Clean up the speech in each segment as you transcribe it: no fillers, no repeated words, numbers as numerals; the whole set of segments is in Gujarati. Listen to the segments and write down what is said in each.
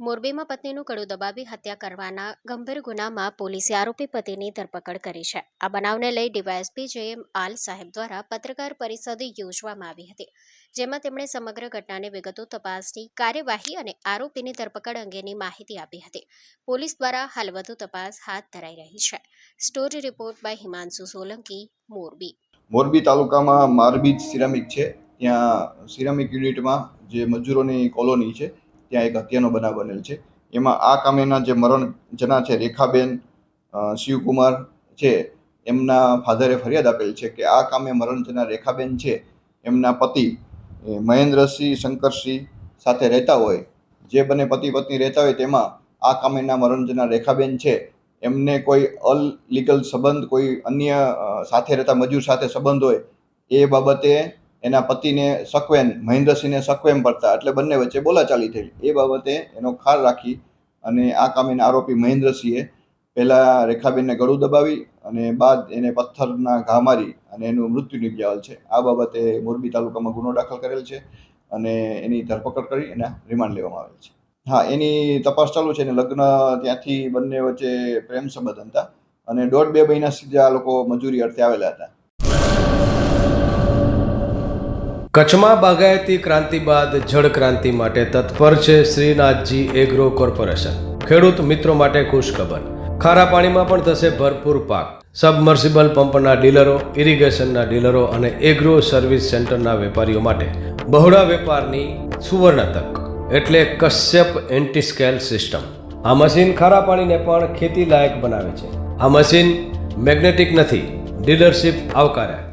મોરબીમાં પત્નીનું ગળું દબાવી હત્યા કરવાના ગંભીર ગુનામાં પોલીસે આરોપી પતિની ધરપકડ કરી છે. આ બનાવને લઈ ડીવાયએસપી જે.એમ. આલ સાહેબ દ્વારા પત્રકાર પરિષદ યોજવામાં આવી હતી, જેમાં તેમણે સમગ્ર ઘટનાની વિગતો તપાસની કાર્યવાહી અને આરોપીની ધરપકડ અંગેની માહિતી આપી હતી. પોલીસ દ્વારા હાલ વધુ તપાસ હાથ ધરાઈ રહી છે. Story report by Himanshu Solanki, Morbi. Morbi તાલુકામાં મારબીજ સિરામિક છે. ત્યાં સિરામિક યુનિટમાં જે મજૂરોની કોલોની છે ત્યાં એક હત્યાનો બનાવ બનેલ છે. એમાં આ કામેના જે મરણ જના છે રેખાબેન શિવકુમાર છે, એમના ફાધરે ફરિયાદ આપેલ છે કે આ કામે મરણ જના રેખાબેન છે એમના પતિ મહેન્દ્રસિંહ શંકરસિંહ સાથે રહેતા હોય. જે બંને પતિ પત્ની રહેતા હોય તેમાં આ કામેના મરણ જના રેખાબેન છે એમને કોઈ અનલીગલ સંબંધ, કોઈ અન્ય સાથે રહેતા મજૂર સાથે સંબંધ હોય એ બાબતે એના પતિને સકવેન મહેન્દ્રસિંહને સકવેમ પડતા, એટલે બંને વચ્ચે બોલાચાલી થઈ. એ બાબતે એનો ખાર રાખી અને આ કામેના આરોપી મહેન્દ્રસિંહે પહેલાં રેખાબેનને ગળું દબાવી અને બાદ એને પથ્થરના ઘા મારી અને એનું મૃત્યુ નિપજાવેલ છે. આ બાબતે મોરબી તાલુકામાં ગુનો દાખલ કરેલ છે અને એની ધરપકડ કરી એના રિમાન્ડ લેવામાં આવેલ છે. હા, એની તપાસ ચાલુ છે. અને લગ્ન ત્યાંથી બંને વચ્ચે પ્રેમ સંબંધ હતા અને 1.5-2 મહિના સુધી આ લોકો મજૂરી અર્થે આવેલા હતા. કચ્છમાં બાગાયતી ક્રાંતિ બાદ જળ ક્રાંતિ માટે તત્પર છે શ્રીનાથજી એગ્રો કોર્પોરેશન. ખેડૂત મિત્રો માટે ખુશખબર, ખારા પાણીમાં પણ થશે ભરપૂર પાક. સબમર્સિબલ પંપના ડીલરો, ઇરિગેશનના ડીલરો અને એગ્રો સર્વિસ સેન્ટરના વેપારીઓ માટે બહોળા વેપારની સુવર્ણ તક એટલે કશ્યપ એન્ટીસ્કેલ સિસ્ટમ. આ મશીન ખારા પાણીને પણ ખેતી લાયક બનાવે છે. આ મશીન મેગ્નેટિક નથી, ડીલરશીપ આવકાર્યા.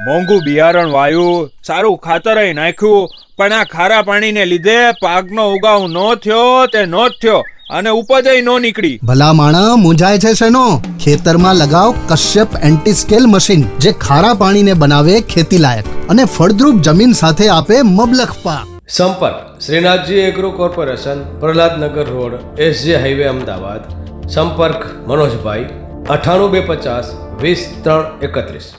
મોંઘું બિયારણ વાયું, સારું ખાતર નાખ્યું, પણ આ ખારા પાણીને લીધે પાકનો ઉગાવ નો થયો તે નો જ થયો અને ઉપજ નો નીકળી. ભલા માણા મૂંઝાય છે શેનો? ખેતરમાં લગાવ કશ્યપ એન્ટીસ્કેલ મશીન, જે ખારા પાણીને બનાવે ખેતી લાયક અને ફળદ્રુપ જમીન સાથે આપે મબલખ પાક. સંપર્ક Shrinathji agro corporation, Prahlad Nagar road, SJ highway, Ahmedabad. સંપર્ક મનોજભાઈ 98 250 20 331.